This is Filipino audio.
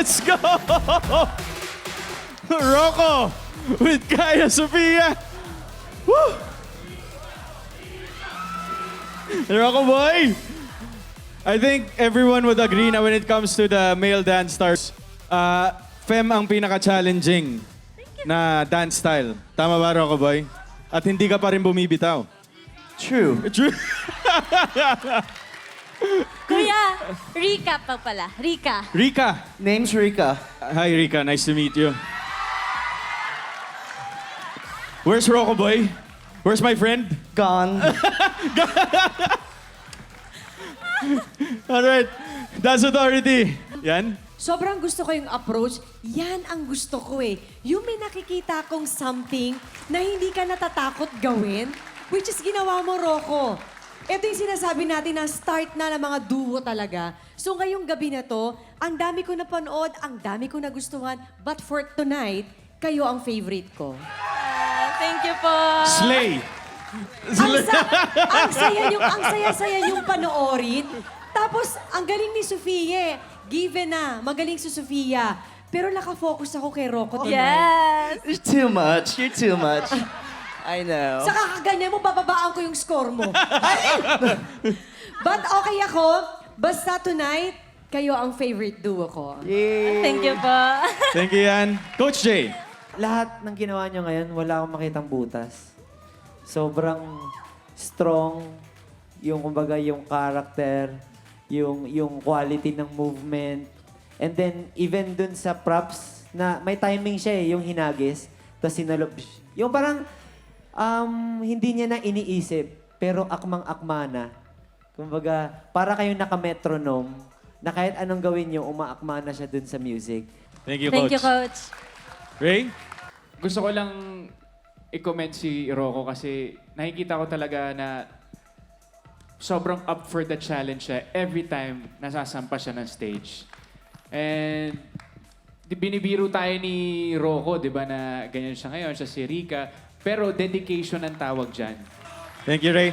Let's go! Rocco with Kaya Sofia. Woo! Rocco boy! I think everyone would agree na when it comes to the male dance stars, Fem ang pinaka-challenging na dance style. Tama ba, Rocco boy? At hindi ka pa rin bumibitaw. True. True. Kuya, Rika pa pala. Rika. Rika. Name's Rika. Hi, Rika. Nice to meet you. Where's Rocco boy? Where's my friend? Gone. Alright. Dance Authority. Yan. Sobrang gusto ko yung approach. Yan ang gusto ko eh. Yung may nakikita kong something na hindi ka natatakot gawin, which is ginawa mo, Rocco. Ito yung sinasabi natin na start na ng mga duo talaga. So ngayong gabi na to, ang dami ko napanood, ang dami ko nagustuhan, but for tonight, kayo ang favorite ko. Thank you po. Slay. Ang saya-saya yung panoorin. Tapos, ang galing ni Sofia. Given na, magaling si Sofia. Pero nakafocus ako kay Rocco tonight. Yes. You're too much. You're too much. I know. Sa kakaganyan mo, bababaan ko yung score mo. But okay ako. Basta tonight, kayo ang favorite duo ko. Yay. Thank you po. Thank you, Yan. Coach Jay. Lahat ng ginawa nyo ngayon, wala akong makitang butas. Sobrang strong yung kumbaga yung character, yung quality ng movement. And then even dun sa props na may timing siya eh, yung hinagis, tapos sinalob. Yung parang hindi niya na iniisip, pero akmang-akma na. Kumbaga, para kayong naka-metronome na kahit anong gawin nyo, umaakma na siya dun sa music. Thank you, Thank Coach. you, Coach. Ray? Gusto ko lang i-comment si Rocco kasi nakikita ko talaga na sobrang up for the challenge siya every time nasasampa siya ng stage. And binibiro tayo ni Rocco, di ba, na ganyan siya ngayon, siya si Rika. Pero dedication ang tawag dyan. Thank you, Ray.